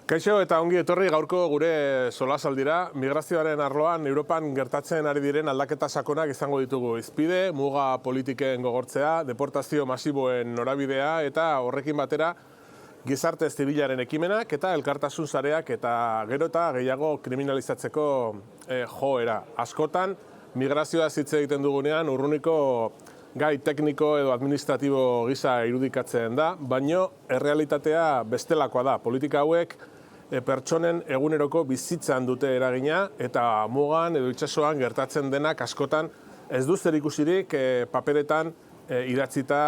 Kaixo eta ongi etorri gaurko gure solasaldira. Migrazioaren arloan Europan gertatzen ari diren aldaketa sakonak izango ditugu. Hizpide, muga politiken gogortzea, deportazio masiboen norabidea eta horrekin batera gizarte zibilaren ekimenak eta elkartasun sareak eta gero eta gehiago kriminalizatzeko joera. Askotan, migrazioa hitz egiten dugunean urruniko gai tekniko edo administratibo gisa irudikatzen da, baino errealitatea bestelakoa da. Politika hauek pertsonen eguneroko bizitzan dute eragina eta mugan edo itsasoan gertatzen denak askotan ez du zerikusirik paperetan idatzita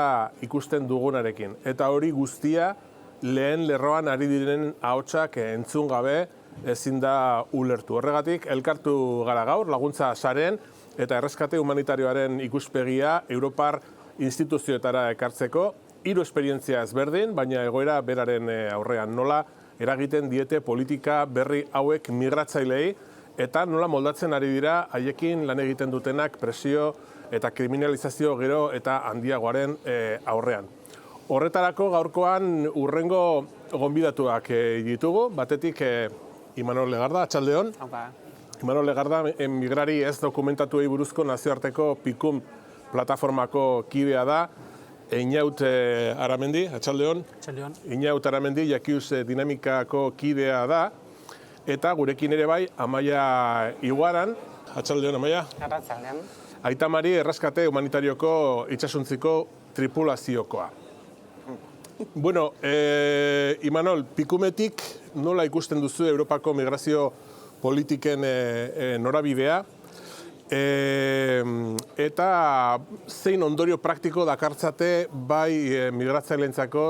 ikusten dugunarekin. Eta hori guztia lehen lerroan ari diren ahotsak entzun gabe ezin da ulertu. Horregatik elkartu gara gaur laguntza sareen eta erreskate humanitarioaren ikuspegia Europar instituzioetara ekartzeko, 3 esperientzia ezberdin, baina egoera beraren aurrean nola eragiten diete politika berri hauek migratzailei eta nola moldatzen ari dira haiekin lan egiten dutenak presio eta kriminalizazio gero eta handiagoaren aurrean. Horretarako gaurkoan urrengo gonbidatuak ditugu, batetik Imanol Legarda, atxaldeon. Imanol Legarda, migrari ez dokumentatuei buruzko nazioarteko PICUM plataformako kidea da. Inaut Aramendi, atxaldeon. Atxaldeon. Inaut Aramendi, Jakius dinamikako kidea da. Eta gurekin ere bai, Amaia Iguaran, atxaldeon, Amaia. Atxaldeon. Aita Mari, erreskate humanitarioko itsasuntziko tripulaziokoa. Bueno, Imanol, PICUMetik nola ikusten duzu Europako migrazio politiken norabidea? Eta zein ondorio praktiko dakartzate bai migratzaileentzako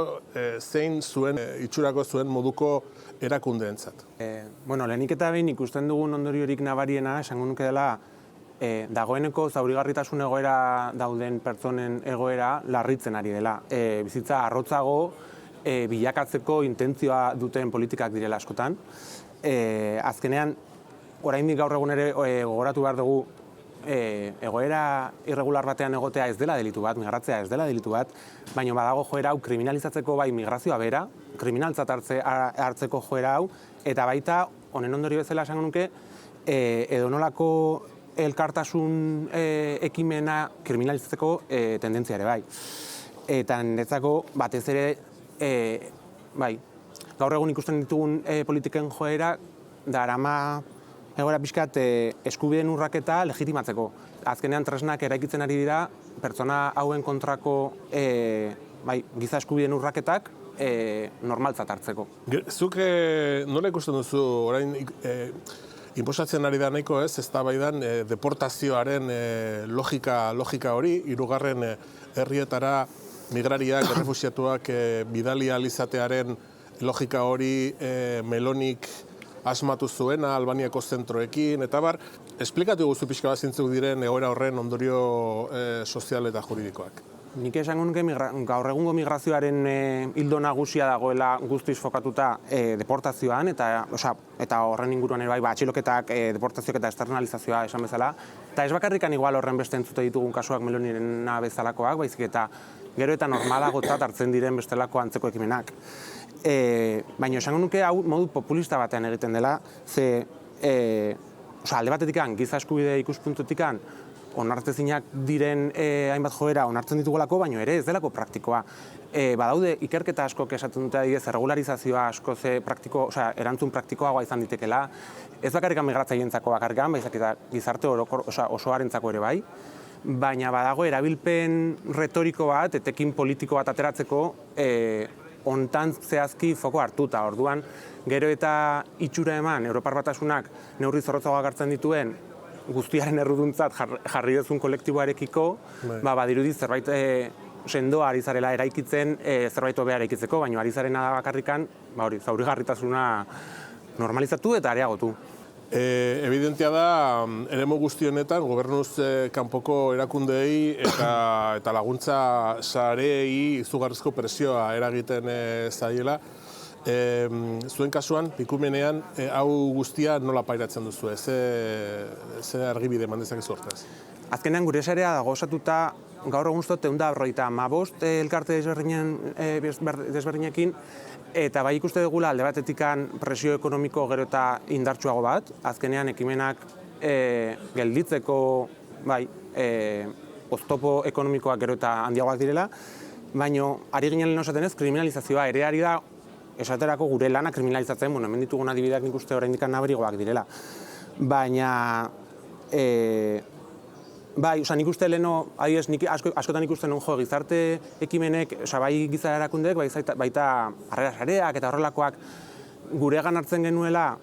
zein zuen itxurako zuen moduko erakundeentzat? Lehenik eta behin ikusten dugun ondoriorik nabariena, esango nuke dela, dagoeneko zaurigarritasun egoera dauden pertsonen egoera larritzen ari dela. Bizitza arrotzago bilakatzeko intentzioa duten politikak direla askotan. Azkenean, oraindik gaur egun ere gogoratu behar dugu egoera irregular batean egotea ez dela delitu bat, migratzea ez dela delitu bat, baina badago joera hau kriminalizatzeko bai migrazioa bera, kriminaltzat hartzeko joera hau, eta baita, honen ondorio bezala esango nuke, edonolako elkartasun ekimena kriminalizatzeko tendentzia ere bai. Eta niretzako batez ere, gaur egun ikusten ditugun politiken joera, darama egoera pixkat eskubideen urraketa legitimatzeko. Azkenean tresnak eraikitzen ari dira pertsona hauen kontrako giza eskubideen urraketak normaltzat hartzeko. Zuk nola ikusten duzu orain inposatzen ari da nahiko eztabaidan deportazioaren logika hori, 3. herrietara migrariak, errefuxiatuak bidali ahal izatearen logika hori Melonik asmatu zuena, Albaniako zentroekin, eta bar, esplikatu guzu pixka bat zintzuk diren egoera horren ondorio sozial eta juridikoak. Nik esango nuke gaur egungo migrazioaren ildo nagusia dagoela guztiz fokatuta deportazioan, eta horren inguruan ere bai atxiloketak, deportazioak eta externalizazioa esan bezala. Eta ez bakarrikan igual horren beste entzute ditugun kasuak Melonirena bezalakoak, baizik eta gero eta normalagotzat hartzen diren bestelako antzeko ekimenak. Baina esango nuke hau modu populista batean egiten dela, ze alde batetikan, giza eskubide ikuspuntutikan, onartezinak diren hainbat joera onartzen ditugolako, baina ere ez delako praktikoa. Badaude ikerketa asko esaten dute adibidez erregularizazioa asko erantzun praktikoagoa izan ditekela, ez bakarrikan migratzaileentzako bakarrikan, baizik eta gizarte osoarentzako ere bai, baina badago erabilpen retoriko bat, etekin politiko bat ateratzeko, hontan zehazki foko hartuta. Orduan, gero eta itxura eman, Europar Batasunak neurri zorrotzagoak hartzen dituen guztiaren erruduntzat jarri duzun kolektiboarekiko, badirudi zerbait sendoa ari zarela eraikitzen, zerbait hobea eraikitzeko, baina ari zarena da bakarrikan, zaurigarritasuna normalizatu eta areagotu. Evidentia da, eremu guzti honetan, gobernuz kanpoko erakundeei eta laguntza sareei izugarrizko presioa eragiten zaiela. Zuen kasuan, PICUMenean, hau guztia nola pairatzen duzu? Ze argibide eman dezakezu hortaz? Azkenean gure sarea dago osatuta gaur egun uste 155 elkarte desberdinekin, eta bai ikuste dugula alde batetikan presio ekonomiko gero eta indartsuago bat, azkenean ekimenak gelditzeko oztopo ekonomikoak gero eta handiagoak direla, baina ari ginen lehen esaten ez, kriminalizazioa ere ari da, esaterako gure lana kriminalizatzen, hemen ditugun adibideak nik uste oraindik nabarigoak direla. Baina, nik uste leheno, askotan ikusten non gizarte ekimenek, bai giza erakundeek, baita harrera sareak eta horrelakoak guregan hartzen genuela,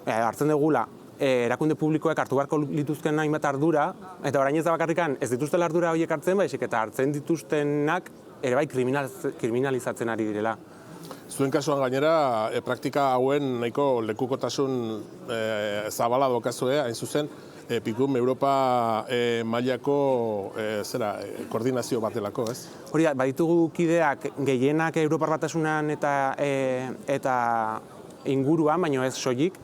hartzen dugula, erakunde publikoek hartu beharko lituzken hainbat ardura, eta orain ez da bakarrikan ez dituztela ardura horiek hartzen, baizik eta hartzen dituztenak ere bai kriminalizatzen ari direla. Zuen kasuan gainera, praktika hauen nahiko lekukotasun zabala dokazue, hain zuzen, PICUM Europa mailako koordinazio batelako, ez? Hori da, baditugu kideak gehienak Europar Batasunan eta inguruan, baino ez soilik,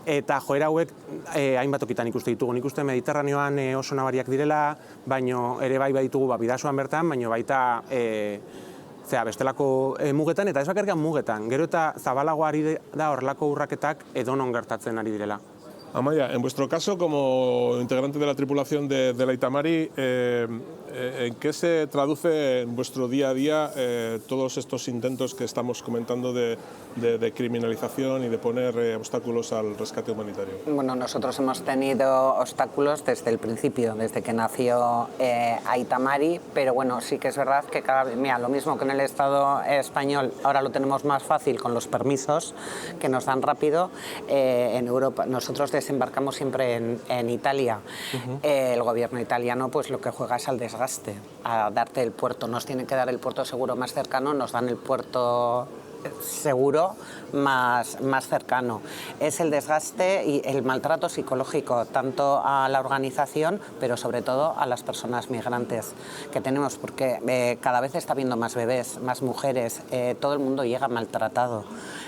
eta joera hauek hainbat tokitan ikuste ditugu. Nik uste Mediterraneoan oso nabariak direla, baino ere bai baditugu Bidasoan bertan, baino baita bestelako mugetan, eta ez bakarrikan mugetan. Gero eta zabalago ari da horrelako urraketak edonon gertatzen ari direla. Amaia, en vuestro caso, como integrante de la tripulación de la Itamari, ¿en qué se traduce en vuestro día a día todos estos intentos que estamos comentando de criminalización y de poner obstáculos al rescate humanitario? Bueno, nosotros hemos tenido obstáculos desde el principio, desde que nació Itamari, pero bueno, sí que es verdad que lo mismo que en el Estado español, ahora lo tenemos más fácil con los permisos que nos dan rápido. En Europa, nosotros desembarcamos siempre en Italia. El gobierno italiano pues lo que juega es al desgaste, a darte el puerto. Nos tienen que dar el puerto seguro más cercano, nos dan el puerto seguro más cercano. Es el desgaste y el maltrato psicológico, tanto a la organización, pero sobre todo a las personas migrantes que tenemos, porque cada vez está habiendo más bebés, más mujeres, todo el mundo llega maltratado.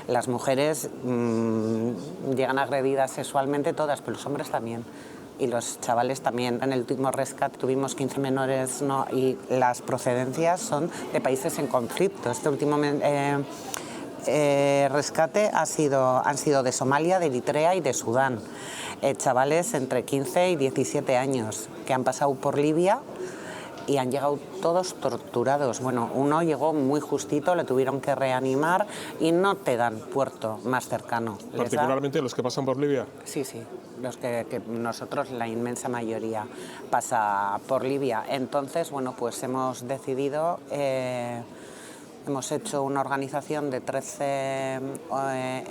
Las mujeres llegan agredidas sexualmente todas, pero los hombres también. Y los chavales también. En el último rescate tuvimos 15 menores, ¿no? Y las procedencias son de países en conflicto. Este último rescate han sido de Somalia, de Eritrea y de Sudán. Chavales entre 15 y 17 años que han pasado por Libia y han llegado todos torturados. Bueno, uno llegó muy justito, le tuvieron que reanimar y no te dan puerto más cercano. ¿Particularmente los que pasan por Libia? Sí, sí, los que nosotros, la inmensa mayoría, pasa por Libia. Entonces, bueno, pues hemos decidido, hemos hecho una organización de 13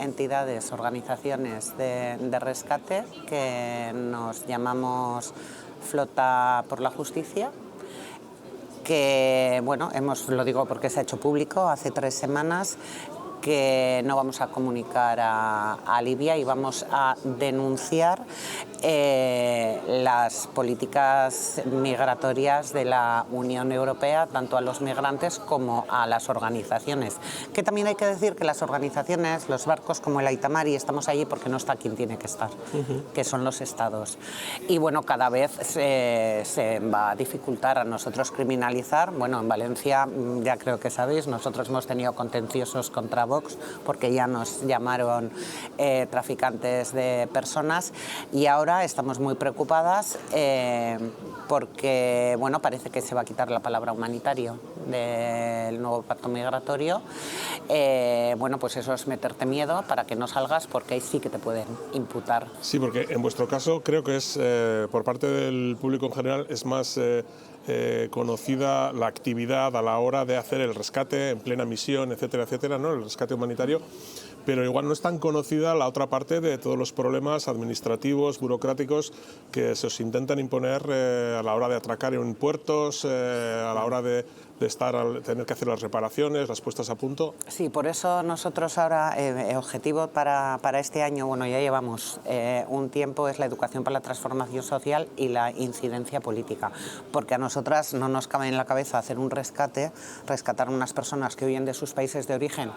entidades, organizaciones de rescate, que nos llamamos Flota por la Justicia, que, bueno, lo digo porque se ha hecho público hace 3 semanas, que no vamos a comunicar a Libia y vamos a denunciar las políticas migratorias de la Unión Europea, tanto a los migrantes como a las organizaciones. Que también hay que decir que las organizaciones, los barcos como el Itamari, estamos allí porque no está quien tiene que estar, que son los estados. Y bueno, cada vez se va a dificultar a nosotros criminalizar. Bueno, en Valencia, ya creo que sabéis, nosotros hemos tenido contenciosos contra Vox porque ya nos llamaron traficantes de personas, y ahora estamos muy preocupadas porque, bueno, parece que se va a quitar la palabra humanitario del nuevo pacto migratorio. Bueno, pues eso es meterte miedo para que no salgas, porque ahí sí que te pueden imputar. Sí, porque en vuestro caso creo que es, por parte del público en general, es más conocida la actividad a la hora de hacer el rescate en plena misión, etcétera, etcétera, ¿no? El rescate humanitario, pero igual no es tan conocida la otra parte de todos los problemas administrativos, burocráticos que se os intentan imponer a la hora de atracar en puertos, a la hora de tener que hacer las reparaciones, las puestas a punto. Sí, por eso nosotros ahora, el objetivo para este año, bueno, ya llevamos un tiempo, es la educación para la transformación social y la incidencia política, porque a nosotras no nos cabe en la cabeza hacer un rescate, rescatar a unas personas que huyen de sus países de origen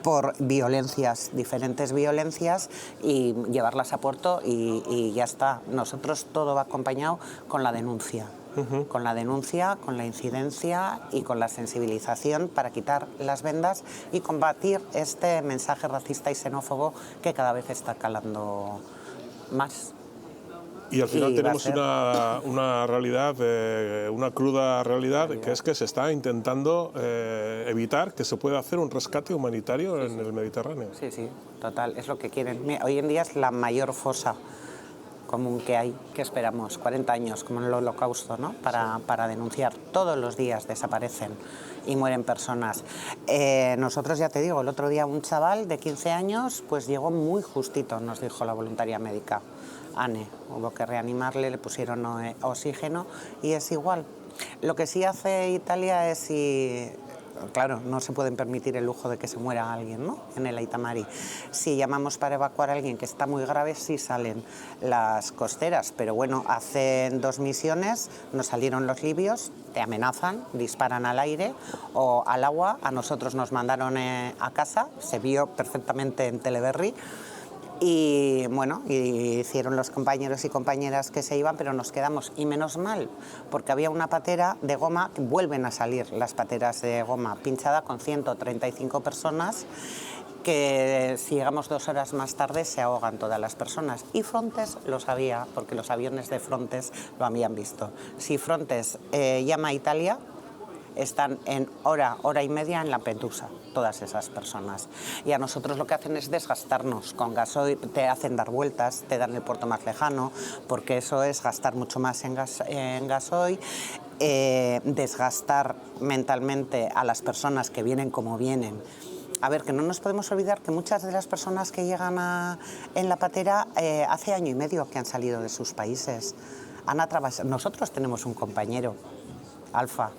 por violencias, diferentes violencias, y llevarlas a puerto y ya está. Nosotros todo va acompañado con la denuncia. Con la denuncia, con la incidencia y con la sensibilización para quitar las vendas y combatir este mensaje racista y xenófobo que cada vez está calando más. Y al final Y tenemos va a una realidad, una cruda realidad, que es que se está intentando evitar que se pueda hacer un rescate humanitario en el Mediterráneo. Sí, sí, total, es lo que quieren. Mira, hoy en día es la mayor fosa común que hay, que esperamos, 40 años, como en el Holocausto, ¿no? Para denunciar. Todos los días desaparecen y mueren personas. Nosotros, ya te digo, el otro día un chaval de 15 años pues llegó muy justito, nos dijo la voluntaria médica, Anne. Hubo que reanimarle, le pusieron oxígeno y es igual. Lo que sí hace Italia es si... Claro, no se pueden permitir el lujo de que se muera alguien, ¿no? En el Aita Mari. Si llamamos para evacuar a alguien que está muy grave, sí salen las costeras, pero bueno, hace 2 misiones nos salieron los libios, te amenazan, disparan al aire o al agua, a nosotros nos mandaron a casa, se vio perfectamente en Teleberry. Y bueno, hicieron los compañeros y compañeras que se iban, pero nos quedamos, y menos mal, porque había una patera de goma, vuelven a salir las pateras de goma, pinchada con 135 personas, que si llegamos 2 horas más tarde se ahogan todas las personas. Y Frontex lo sabía, porque los aviones de Frontex lo habían visto. Si Frontex llama a Italia, están en hora y media en Lampedusa, todas esas personas. Y a nosotros lo que hacen es desgastarnos con gasoil, te hacen dar vueltas, te dan el puerto más lejano, porque eso es gastar mucho más en gasoil, desgastar mentalmente a las personas que vienen como vienen. A ver, que no nos podemos olvidar que muchas de las personas que llegan en la patera hace 1 año y medio que han salido de sus países. Nosotros tenemos un compañero, Alfa,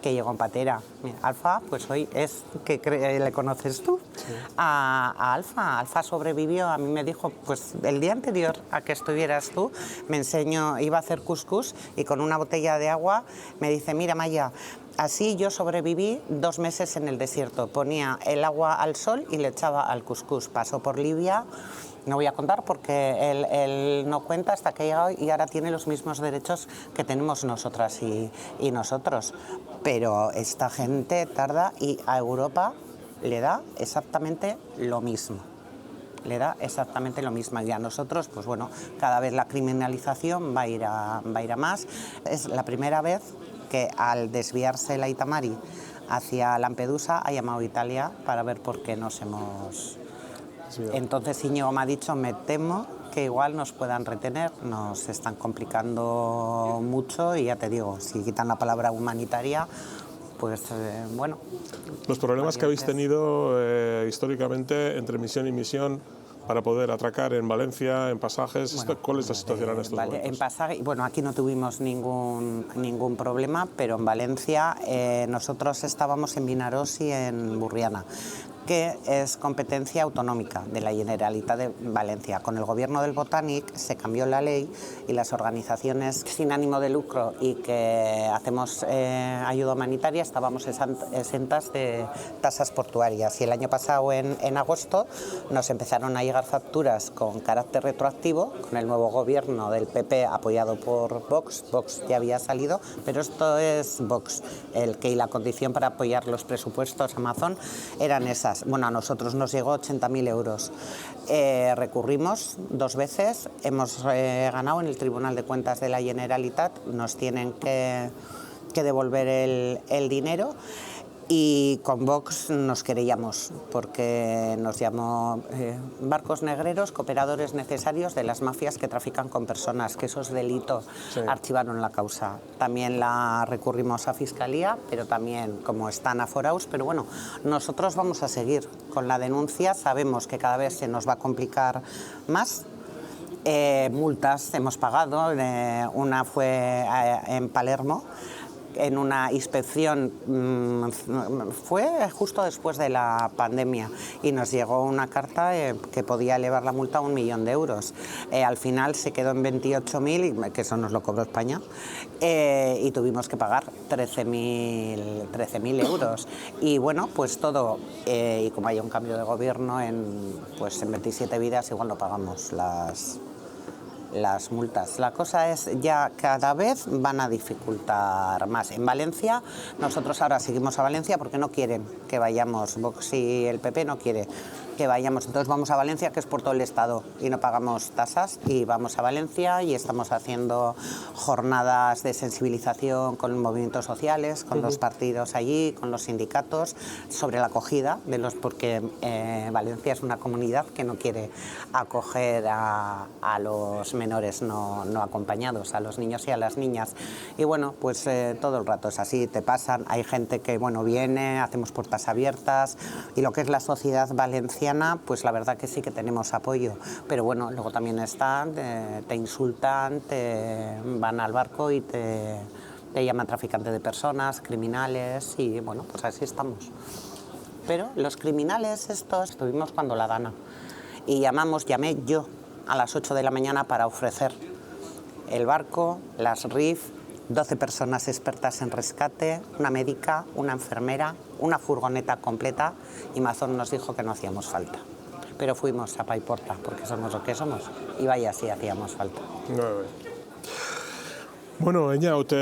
que llegó en patera. Mira, Alfa, pues hoy es que le conoces tú. Sí. A Alfa. Alfa sobrevivió, a mí me dijo, pues el día anterior a que estuvieras tú, me enseñó, iba a hacer cuscús y con una botella de agua me dice, mira Maya, así yo sobreviví 2 meses en el desierto. Ponía el agua al sol y le echaba al cuscús. Pasó por Libia. No voy a contar porque él no cuenta hasta que ha llegado y ahora tiene los mismos derechos que tenemos nosotras y nosotros. Pero esta gente tarda y a Europa le da exactamente lo mismo. Le da exactamente lo mismo y a nosotros, pues bueno, cada vez la criminalización va a ir a más. Es la primera vez que al desviarse el Aita Mari hacia Lampedusa ha llamado a Italia para ver por qué nos hemos... Entonces Íñigo me ha dicho, me temo que igual nos puedan retener, nos están complicando mucho y ya te digo, si quitan la palabra humanitaria, pues bueno. Los problemas que habéis tenido históricamente entre misión y misión para poder atracar en Valencia, en pasajes, bueno, ¿cuál es la situación en estos momentos? En pasaje, bueno, aquí no tuvimos ningún problema, pero en Valencia nosotros estábamos en Vinaròs y en Burriana, que es competencia autonómica de la Generalitat de Valencia. Con el gobierno del Botànic se cambió la ley y las organizaciones sin ánimo de lucro y que hacemos ayuda humanitaria estábamos exentas de tasas portuarias. Y el año pasado, en agosto, nos empezaron a llegar facturas con carácter retroactivo, con el nuevo gobierno del PP apoyado por Vox. Vox ya había salido, pero esto es Vox, el que y la condición para apoyar los presupuestos Amazon eran esas. Bueno, a nosotros nos llegó 80.000 euros. Recurrimos 2 veces, hemos ganado en el Tribunal de Cuentas de la Generalitat, nos tienen que devolver el dinero. Y con Vox nos querellamos porque nos llamó barcos negreros, cooperadores necesarios de las mafias que trafican con personas, que eso es delito. Sí. Archivaron la causa. También la recurrimos a Fiscalía, pero también como están aforados. Pero bueno, nosotros vamos a seguir con la denuncia, sabemos que cada vez se nos va a complicar más. Multas hemos pagado, una fue en Palermo, en una inspección, fue justo después de la pandemia, y nos llegó una carta que podía elevar la multa a 1 millón de euros. Al final se quedó en 28.000, que eso nos lo cobró España, y tuvimos que pagar 13.000 euros. Y bueno, pues todo, y como hay un cambio de gobierno, en 27 vidas igual no pagamos las multas. La cosa es, ya cada vez van a dificultar más. En Valencia, nosotros ahora seguimos a Valencia porque no quieren que vayamos, Vox y el PP no quiere que vayamos, entonces vamos a Valencia, que es por todo el Estado, y no pagamos tasas, y vamos a Valencia y estamos haciendo jornadas de sensibilización con movimientos sociales, con los partidos allí, con los sindicatos, sobre la acogida de porque Valencia es una comunidad que no quiere acoger a los menores no acompañados, a los niños y a las niñas. Y bueno, pues todo el rato es así, te pasan, hay gente que viene, hacemos puertas abiertas, y lo que es la sociedad valenciana, pues la verdad que sí que tenemos apoyo, pero bueno, luego también están, te insultan, te van al barco y te llaman traficante de personas, criminales, y bueno, pues así estamos. Pero los criminales estos estuvimos cuando la Dana, y llamé yo a las 8 de la mañana para ofrecer el barco, las RIF, 12 personas expertas en rescate, una médica, una enfermera, una furgoneta completa, y Mazón nos dijo que no hacíamos falta. Pero fuimos a Paiporta, porque somos lo que somos, y vaya, sí hacíamos falta. Bueno, Eñaut,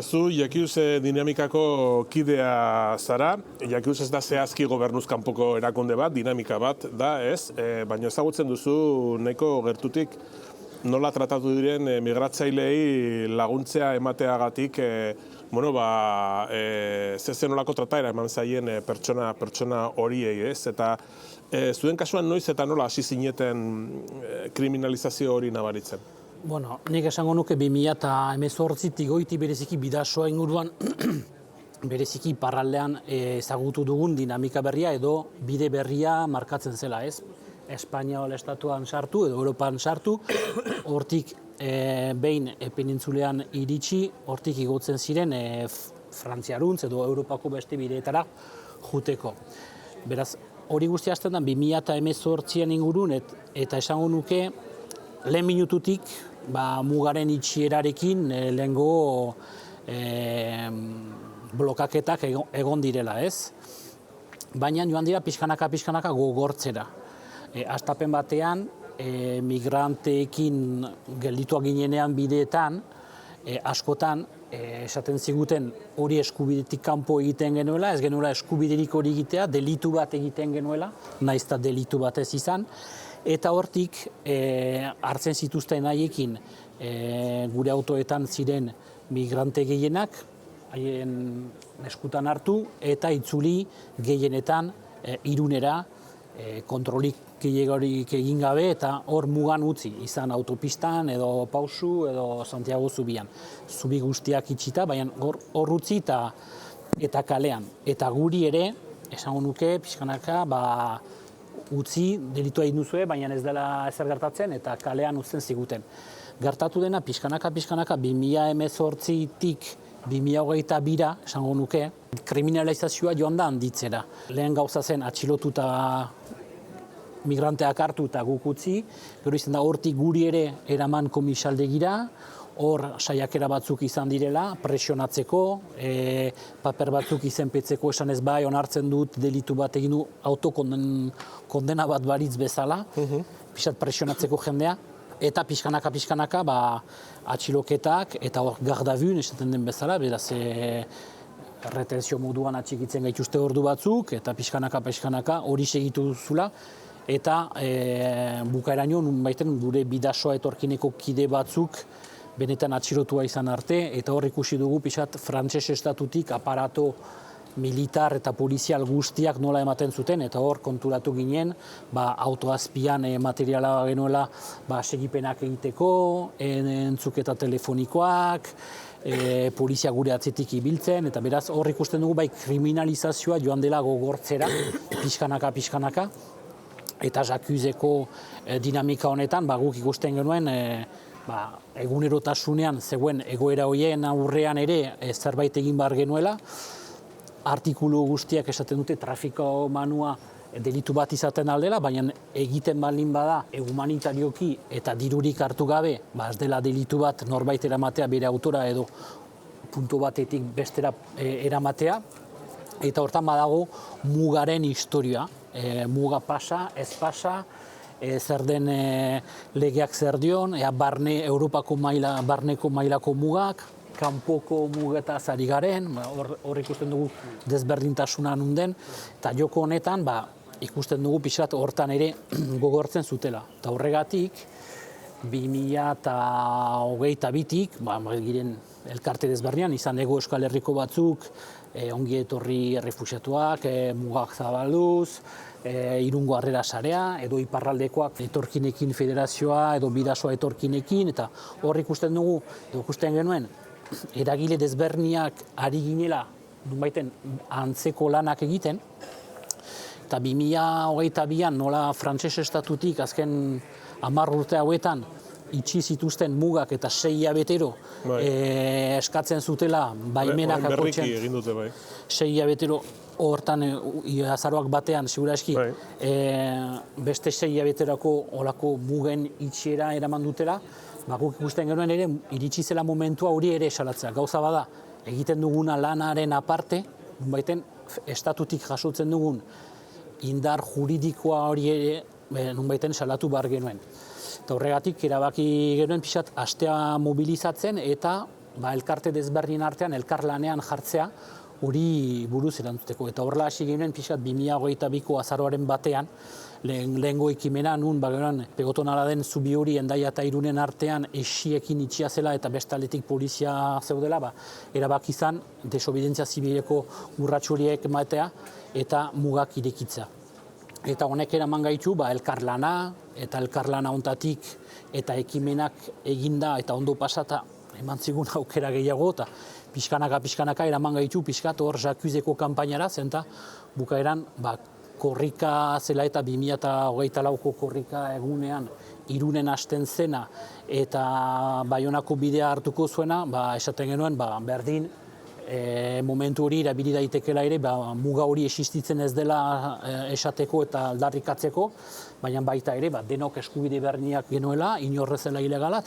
zu Jakius dinamikako kidea zara. Jakius ez da zehazki gobernuz kanpoko erakunde bat, dinamika bat da, ez? Baina ezagutzen duzu nahiko gertutik nola tratatu diren migratzailei laguntzea emateagatik, zen nolako trataera eman zaien pertsona horiei, ez? Eta zuen kasuan noiz eta nola hasi zineten kriminalizazio hori nabaritzen? Bueno, nik esango nuke 2018 goiti bereziki bidasoa inguruan bereziki parraldean ezagutu dugun dinamika berria edo bide berria markatzen zela, ez? Espainiol estatuan sartu edo Europan sartu, hortik behin penintzulean iritsi, hortik igotzen ziren Frantziaruntz edo Europako beste bideetara juteko. Beraz, hori guztia hasten da 2018an ingurun, eta esango nuke lehen minututik mugaren itxierarekin lehengo blokaketak egon direla, ez? Baina joan dira pixkanaka gogortzera. Hastapen batean, migranteekin geldituak ginenean bideetan, askotan, esaten ziguten hori eskubidetik kanpo egiten genuela, ez genuela eskubiderik hori egitea, delitu bat egiten genuela, nahiz eta delitu bat ez izan, eta hortik hartzen zituzten haiekin gure autoetan ziren migrante gehienak, haien eskutan hartu, eta itzuli gehienetan Irunera, kontrolik gehiagorik egin gabe, eta hor mugan utzi, izan autopistan edo Pausu edo Santiago zubian. Zubi guztiak itxita, baina hor utzi eta kalean. Eta guri ere, esango nuke, pixkanaka, utzi delitua egin duzue, baina ez dela ezer gertatzen, eta kalean uzten ziguten. Gertatu dena, pixkanaka, 2018-tik 2022, esango nuke, kriminalizazioa joan da handitzera. Lehen gauza zen atxilotuta migranteak hartu eta guk utzi, gero izan da hortik guri ere eraman komisaldegira, hor saiakera batzuk izan direla, presionatzeko, paper batzuk izenpetzeko esan ez bai onartzen dut delitu bat egin du autokondena bat baritz bezala, pixat presionatzeko jendea, eta pixkanaka atxiloketak eta hor gardabun esaten den bezala, beraz retenzio moduan atxikitzen gaituzte ordu batzuk, eta pixkanaka hori segitu duzula, eta bukaeraino nunbaiten gure bidasoa etorkineko kide batzuk benetan atxilotua izan arte, eta hor ikusi dugu pixat frantses estatutik aparato militar eta polizial guztiak nola ematen zuten, eta hor konturatu ginen autoazpian materiala genuela segipenak egiteko, entzuketa telefonikoak, polizia gure atzetik ibiltzen, eta beraz hor ikusten dugu kriminalizazioa joan dela gogortzera, pixkanaka, eta Jakuzeko dinamika honetan guk ikusten genuen egunerotasunean zegoen egoera horien aurrean ere zerbait egin behar genuela. Artikulu guztiak esaten dute trafiko manua delitu bat izaten aldela, baina egiten baldin bada humanitarioki eta dirurik hartu gabe, ez dela delitu bat norbait eramatea bere autora edo puntu batetik bestera eramatea. Eta hortan badago mugaren historia. Muga pasa, ez pasa, zer den legeak zer dion, Europako barneko mailako mugak, kanpoko mugetaz ari garen, hor ikusten dugu desberdintasuna nunden, eta joko honetan ikusten dugu pixat hortan ere gogortzen zutela. Eta horregatik, 2022-tik, giren elkarte desberdinan, izan ego Euskal Herriko batzuk, ongi etorri errefuxiatuak, mugak zabalduz, Irungo Harrera Sarea, edo iparraldekoak etorkinekin federazioa, edo bidasoa etorkinekin, eta hor ikusten dugu, edo ikusten genuen, eragile desberniak ari ginela, nunbaiten antzeko lanak egiten, eta 2022an nola frantses estatutik azken 10 urte hauetan itxi zituzten mugak eta 6 hilabetero eskatzen zutela baimenak akotzen. Berriki egin dute bai. 6 hilabetero hortan azaroak batean, segura eski, beste 6 hilabeterako olako mugen itxiera eraman dutela, guk ikusten genuen ere iritsi zela momentua hori ere esalatzea. Gauza bada, egiten duguna lanaren aparte, nunbaiten estatutik jasotzen dugun indar juridikoa hori ere nunbaiten salatu behar genuen. Eta horregatik erabaki genuen pixat astea mobilizatzen eta elkarte desberdin artean elkarlanean jartzea hori buruz erantzuteko. Eta horrela hasi genuen pixat 2022ko azaroaren batean, lehengo ekimena nun pegotonala den zubi hori Hendaia eta Irunen artean esiekin itxia zela eta bestaletik polizia zeudela, erabaki izan desobedientzia zibileko urrats horiek ematea eta mugak irekitzea. Eta honek eraman gaitu elkarlana eta elkarlana hontatik eta ekimenak eginda eta ondo pasata eman zigun aukera gehiago eta pixkanaka eraman gaitu pixkat hor Jakuzeko kanpainara zenta bukaeran korrika zela eta 2024ko korrika egunean Irunen hasten zena eta Baionako bidea hartuko zuena, esaten genuen berdin momentu hori erabili daitekela ere, muga hori existitzen ez dela esateko eta aldarrikatzeko, baina baita ere, denok eskubide berniak genuela, inorrezela ilegala,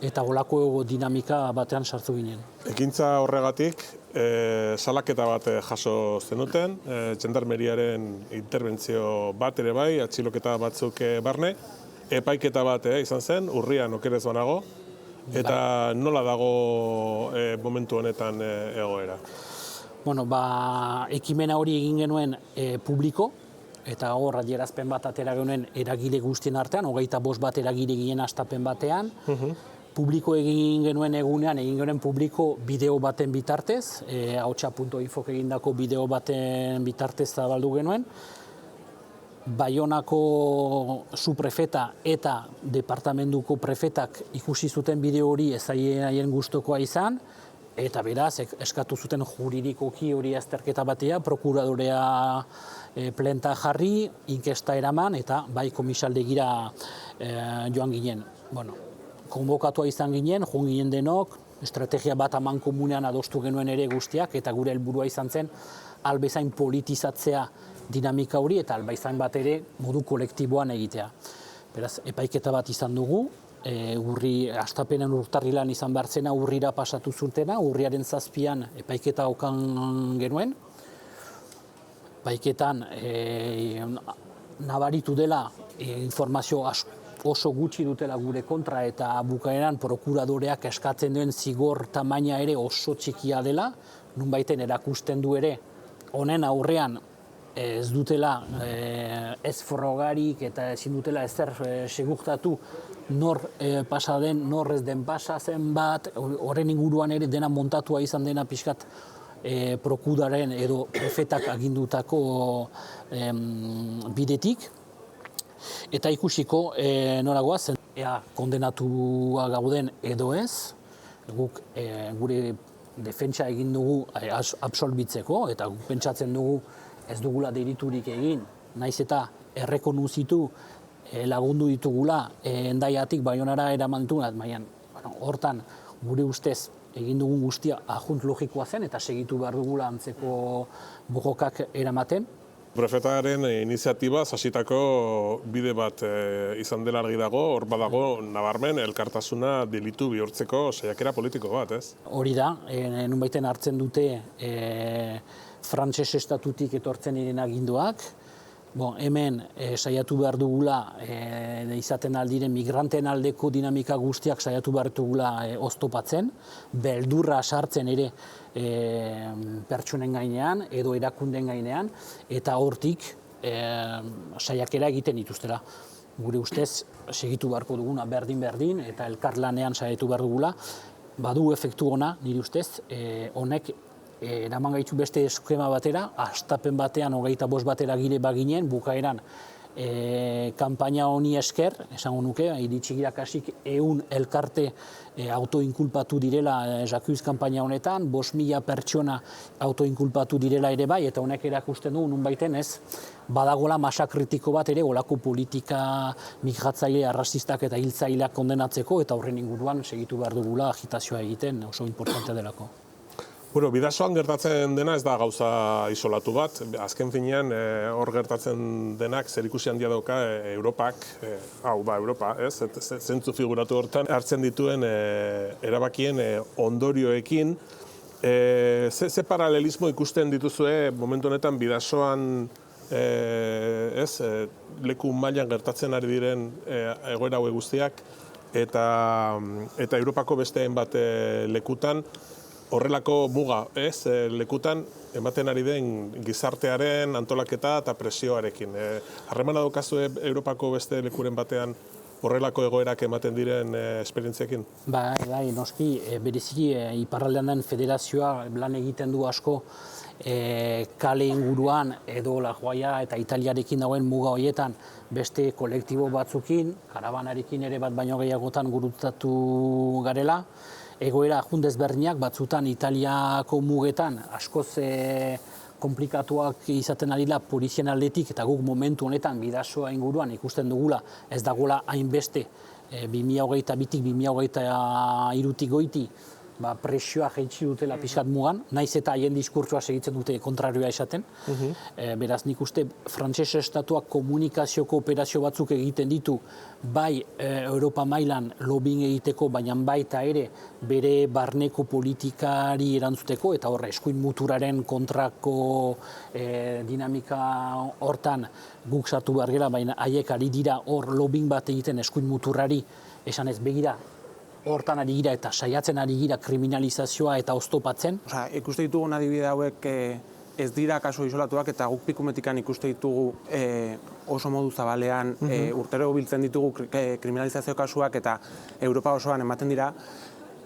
eta holako dinamika batean sartu ginen. Ekintza horregatik, salaketa bat jaso zenuten, Gendarmeriaren interbentzio bat ere bai, atxiloketa batzuk barne, epaiketa bat izan zen, urrian okerez banago, eta nola dago momentu honetan egoera? Ekimena hori egin genuen publiko, eta hor adierazpen bat atera genuen eragile guztien artean, 25 bat eragile ginen hastapen batean. Publiko egin genuen egunean, egin genuen publiko bideo baten bitartez, ahotsa.infok egindako bideo baten bitartez zabaldu genuen. Baionako suprefeta eta departamentuko prefetak ikusi zuten bideo hori ez haien gustukoa izan, eta beraz eskatu zuten juridikoki hori azterketa batea, prokuradorea plenta jarri, inkesta eraman eta komisaldegira joan ginen. Konbokatua izan ginen, joan ginen denok, estrategia bat aman komunean adostu genuen ere guztiak, eta gure helburua izan zen albezain politizatzea dinamika hori eta albezain bat ere modu kolektiboan egitea. Beraz, epaiketa bat izan dugu, hastapenen urtarrilan izan behar zena urrira pasatu zutena, urriaren 7an epaiketa okan genuen. Epaiketan nabaritu dela informazio oso gutxi dutela gure kontra eta bukaeran prokuradoreak eskatzen duen zigor tamaina ere oso txikia dela, nunbaiten erakusten du ere honen aurrean ez dutela ez frogarik eta ezin dutela ezer segurtatu nor pasa den, nor ez den pasa zen bat, horren inguruan ere dena montatua izan dena pixkat prokuraren edo prefetak agindutako bidetik. Eta ikusiko noragoaz, ea kondenatua gauden edo ez, guk gure defentsa egin dugu absolbitzeko, eta guk pentsatzen dugu ez dugula deliturik egin, naiz eta errekonozitu lagundu ditugula Hendaiatik Baionara eraman ditugunak, baina hortan gure ustez egin dugun guztia ajunt logikoa zen eta segitu behar dugula antzeko borrokak eramaten. Prefetaren iniziatibaz hasitako bide bat izan dela argi dago, hor badago nabarmen elkartasuna delitu bihurtzeko saiakera politiko bat, ez? Hori da, nunbaiten hartzen dute frantses estatutik etortzen diren aginduak. Hemen saiatu behar dugula izaten aldiren migranten aldeko dinamika guztiak saiatu behar dugula oztopatzen, beldurra sartzen ere pertsonen gainean edo erakunden gainean, eta hortik saiakera egiten dituztela. Gure ustez segitu beharko duguna berdin eta elkarlanean saiatu behar dugula, badu efektu ona nire ustez, honek eraman gaitu beste eskema batera, hastapen batean 25 batera gire baginen, bukaeran kanpaina honi esker, esango nuke, iritsi gira kasik 100 elkarte autoinkulpatu direla Jacuz kanpaina honetan, 5.000 pertsona autoinkulpatu direla ere bai, eta honek erakusten du nunbaiten ez, badagola masa kritiko bat ere olako politika migratzaile, arrazistak eta hiltzaileak kondenatzeko, eta horren inguruan segitu behar dugula agitazioa egiten, oso importante delako. Bidasoan gertatzen dena ez da gauza isolatu bat. Azken finean, hor gertatzen denak zerikusi handia dauka Europak, Europa, ez? Zentzu figuratu hortan hartzen dituen erabakien ondorioekin. Ze paralelismo ikusten dituzue momentu honetan Bidasoan leku mailan gertatzen ari diren egoera hauek guztiak eta Europako beste hainbat lekutan horrelako muga, lekutan ematen ari den gizartearen antolaketa eta presioarekin. Harremana daukazue Europako beste lekuren batean horrelako egoerak ematen diren esperientziekin? Bai, noski, bereziki iparraldean den federazioa lan egiten du asko kale inguruan edo La Joya eta Italiarekin dagoen muga horietan beste kolektibo batzukin, karabanarekin ere bat baino gehiagotan gurutatu garela. Egoera jundezberdinak batzutan Italiako mugetan askoz komplikatuak izaten arila polizien aldetik eta guk momentu honetan Bidasoa inguruan ikusten dugula ez dagoela hainbeste 2022tik 2023tik goiti presioa jaitsi dutela pixkat mugan, naiz eta haien diskurtsoa segitzen dute kontrarioa esaten. Beraz, nik uste frantses estatuak komunikazioko operazio batzuk egiten ditu, bai Europa mailan lobbying egiteko, baina baita ere bere barneko politikari erantzuteko, eta horre eskuin muturaren kontrako dinamika hortan guk sartu behar gela, baina haiek ari dira hor lobbying bat egiten eskuin muturrari, esan ez begira, hortan ari gira eta saiatzen ari gira kriminalizazioa eta oztopatzen. Ikuste ditugun adibide hauek ez dira kasu isolatuak eta guk Pikumetikan ikuste ditugu oso modu zabalean urtero biltzen ditugu kriminalizazio kasuak eta Europa osoan ematen dira.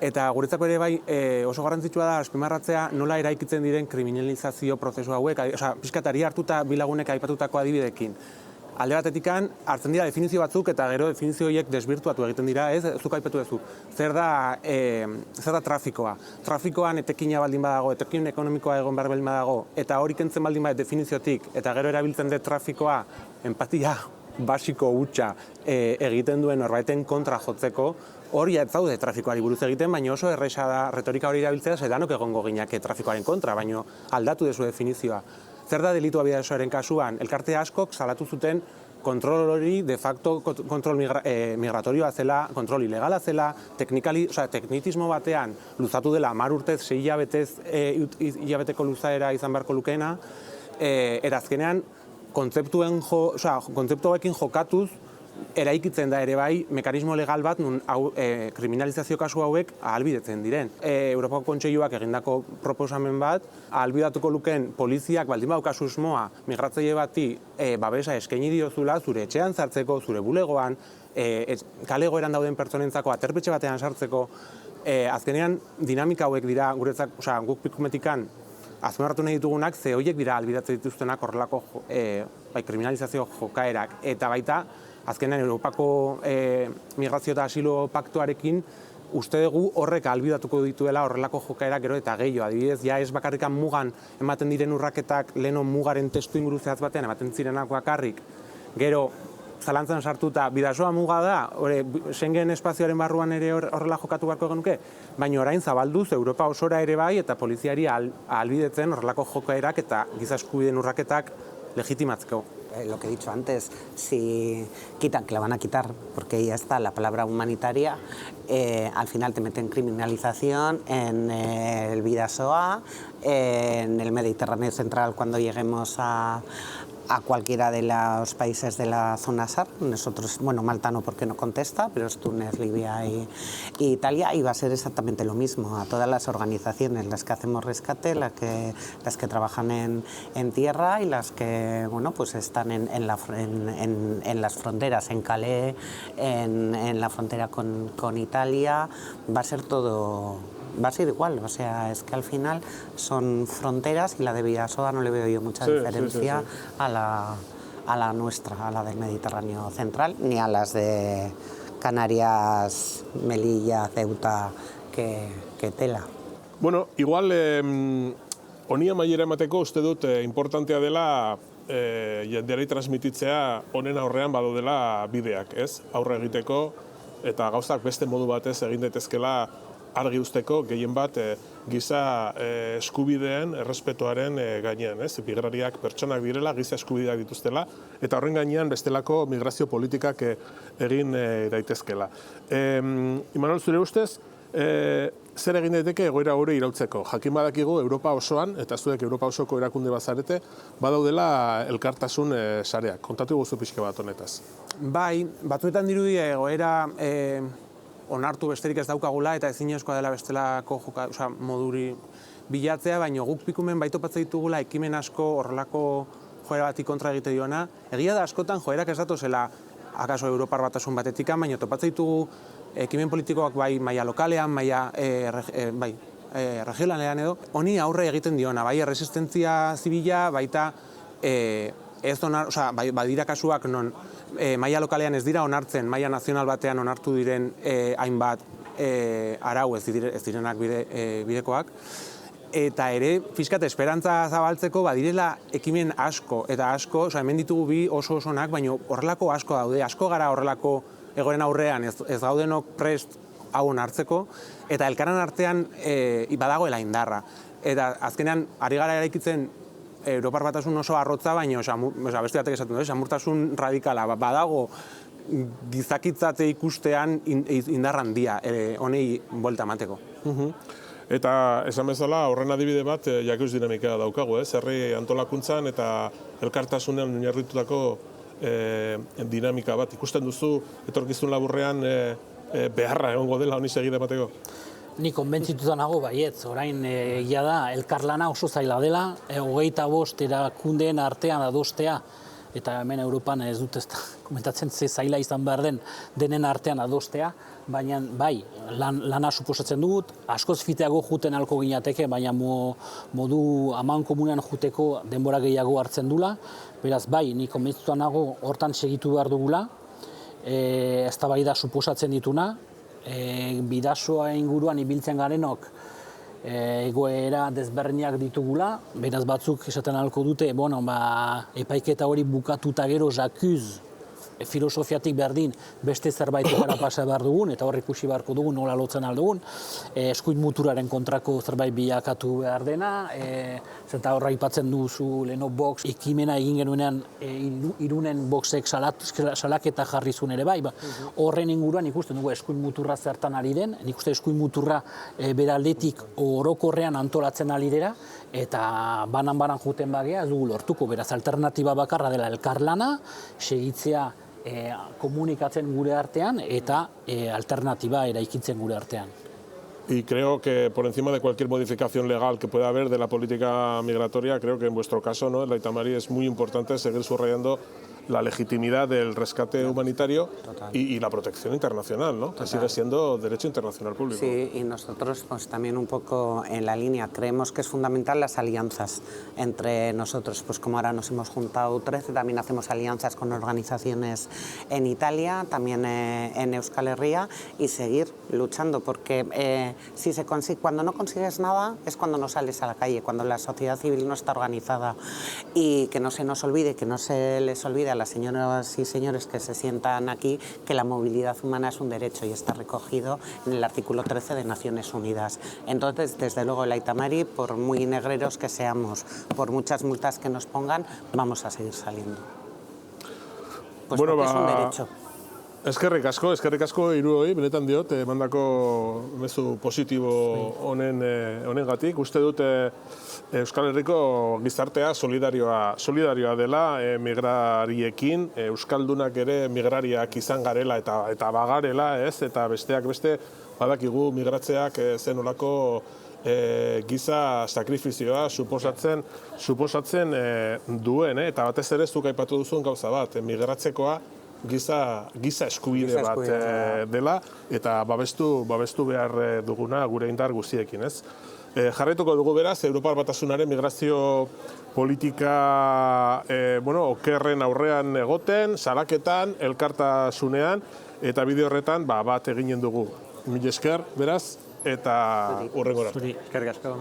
Eta guretzako ere bai oso garrantzitsua da azpimarratzea nola eraikitzen diren kriminalizazio prozesu hauek, pixkatari hartuta bilagunek aipatutako adibidekin. Alde batetikan hartzen dira definizio batzuk eta gero definizio horiek desbirtuatu egiten dira, zuk aipatu duzu. Zer da trafikoa? Trafikoan etekina baldin badago, etekin ekonomikoa egon behar baldin badago, eta hori kentzen baldin badago definiziotik, eta gero erabiltzen dut trafikoa empatia basiko hutsa egiten duen norbaiten kontra jotzeko, hori ez zaude trafikoari buruz egiten, baina oso erresa da retorika hori erabiltzea, zedanok egongo gineak trafikoaren kontra, baina aldatu dezu definizioa. Zer da delitua Bidasoaren kasuan? Elkarte askok salatu zuten kontrol hori de facto kontrol migratorioa zela, kontrol ilegala zela, teknitismo batean luzatu dela 10 urtez, 6 hilabeteko luzaera izan beharko lukeena, erazkenean kontzeptuekin jokatuz eraikitzen da ere bai mekanismo legal bat nun kriminalizazio kasu hauek ahalbidetzen diren. Europako Kontseiluak egindako proposamen bat ahalbidatuko lukeen poliziak baldin badauka susmoa migratzaile bati babesa eskaini diozula zure etxean sartzeko, zure bulegoan, kale egoeran dauden pertsonentzako aterpetxe batean sartzeko, azkenean dinamika hauek dira guretzak, guk Pikumetikan azpimarratu nahi ditugunak, ze horiek dira ahalbidatzen dituztenak horrelako kriminalizazio jokaerak eta baita azkenean Europako migrazio eta asilo paktuarekin uste dugu horrek ahalbidatuko dituela horrelako jokaerak gero eta gehiago. Adibidez, ja ez bakarrikan mugan ematen diren urraketak leheno mugaren testu inguru zehatz batean ematen zirenak bakarrik, gero zalantzan sartuta bidasoa muga da, Schengen espazioaren barruan ere horrela jokatu beharko genuke, baina orain zabalduz Europa osora ere bai eta poliziari ahalbidetzen horrelako jokaerak eta giza eskubideen urraketak legitimatzeko. Lo que he dicho antes, si quitan, que la van a quitar, porque ya está la palabra humanitaria, al final te meten criminalización en el Bidasoa, en el Mediterráneo central cuando lleguemos a cualquiera de los países de la zona SAR. Nosotros, bueno, Malta no porque no contesta, pero es Túnez, Libia y Italia, y va a ser exactamente lo mismo a todas las organizaciones, las que hacemos rescate, las que trabajan en tierra y las que, bueno, pues están en las fronteras, en Calais, en la frontera con Italia. Va a ser todo... Va a ser igual, o sea, es que al final son fronteras y la de Bidasoa no le veo yo mucha diferencia a la nuestra, a la del Mediterráneo central, ni a las de Canarias, Melilla, Ceuta, que tela. Bueno, igual honi amaiera emateko uste dut importantea dela jendeari transmititzea honen aurrean badaudela bideak, ez? Aurre egiteko eta gauzak beste modu batez egin daitezkela argi usteko gehien bat giza eskubideen errespetuaren gainean, ez? Migrariak pertsonak direla, giza eskubideak dituztela, eta horren gainean bestelako migrazio politikak egin daitezkela. Imanol, zure ustez, zer egin daiteke egoera hori irautzeko? Jakin badakigu Europa osoan, eta zuek Europa osoko erakunde bazarete, badaudela elkartasun sareak. Kontatu guzu pixka bat honetaz. Bai, batzuetan dirudi egoera onartu besterik ez daukagula eta ezinezkoa dela bestelako moduri bilatzea, baina guk pikumen baitopatzen ditugula ekimen asko horrelako joera bati kontra egite diona. Egia da askotan joerak ez datozela akaso Europar Batasun batetik, baina topatzen ditugu ekimen politikoak bai maila lokalean, maila regionalean edo, honi aurre egiten diona, bai erresistentzia zibila, baita badira kasuak non maila lokalean ez dira onartzen, maila nazional batean onartu diren hainbat arau ez direnak bidekoak. Eta ere, fiskat, esperantza zabaltzeko badirela ekimen asko, eta asko, hemen ditugu bi oso osonak, baina horrelako asko daude, asko gara horrelako egoren aurrean, ez gaudenok prest hau onartzeko, eta elkaran artean badagoela indarra. Eta azkenean, ari gara eraikitzen Europar Batasun oso arrotza, baina beste batek esaten dut, samurtasun radikala badago gizakitzate ikustean indar handia honei buelta emateko. Eta esan bezala horren adibide bat jakius dinamika daukagu, herri antolakuntzan eta elkartasunean oinarritutako dinamika bat. Ikusten duzu etorkizun laburrean beharra egongo dela honi segide emateko? Ni konbentzituta nago baietz, orain egia da, elkarlana oso zaila dela, 25 erakundeen artean adostea, eta hemen Europan ez dut ez da komentatzen ze zaila izan behar denen artean adostea, baina bai, lana suposatzen dugut, askoz fiteago juten alko ginateke, baina modu aman komunean juteko denbora gehiago hartzen dula, beraz bai, ni konbentzituta nago hortan segitu behar dugula, eztabaida suposatzen dituna, Bidasoa inguruan ibiltzen garenok egoera desberdinak ditugula, beraz batzuk esaten ahalko dute, epaiketa hori bukatuta gero jakuz filosofiatik berdin beste zerbaitera pasa behar dugun, eta hor ikusi beharko dugun nola lotzen aldugun, eskuin muturaren kontrako zerbait bilakatu behar dena, zenta horra aipatzen duzu leno box, ekimena egin genuenean Irunen boxek salaketa jarri zuen ere bai, horren inguruan ikusten dugu eskuin muturra zertan ari den, nik uste eskuin muturra beraldetik orokorrean antolatzen ari dira, eta banan juten bagea ez dugu lortuko, beraz alternatiba bakarra dela elkarlana, segitzea komunikatzen gure artean eta alternatiba eraikitzen gure artean. Y creo que por encima de cualquier modificación legal que pueda haber de la política migratoria, creo que en vuestro caso, ¿no?, la Itamari, es muy importante seguir subrayando la legitimidad del rescate humanitario y la protección internacional, ¿no?, que sigue siendo derecho internacional público. Sí, y nosotros pues también un poco en la línea creemos que es fundamental las alianzas entre nosotros, pues como ahora nos hemos juntado 13, también hacemos alianzas con organizaciones en Italia, también en Euskal Herria, y seguir luchando, porque cuando no consigues nada es cuando no sales a la calle, cuando la sociedad civil no está organizada, y que no se nos olvide, que no se les olvide a las señoras y señores que se sientan aquí que la movilidad humana es un derecho y está recogido en el artículo 13 de Naciones Unidas. Entonces, desde luego, el Aita Mari, por muy negreros que seamos, por muchas multas que nos pongan, vamos a seguir saliendo. Pues Bueno, porque es un derecho. Eskerrik asko hiruoi, benetan diot, emandako mezu positibo honengatik. Uste dut Euskal Herriko gizartea solidarioa dela migrariekin, euskaldunak ere migrariak izan garela eta bagarela, ez? Eta besteak beste badakigu migratzeak zen olako giza sakrifizioa suposatzen duen, eta batez ere zuk aipatu duzun gauza bat, migratzekoa giza eskubide bat dela, eta babestu behar duguna gure indar guztiekin, ez? Jarraituko dugu beraz, Europar Batasunaren migrazio politika okerren aurrean egoten, salaketan, elkartasunean, eta bide horretan bat eginen dugu. Mila esker, beraz, eta hurrengora. Eskerrik asko.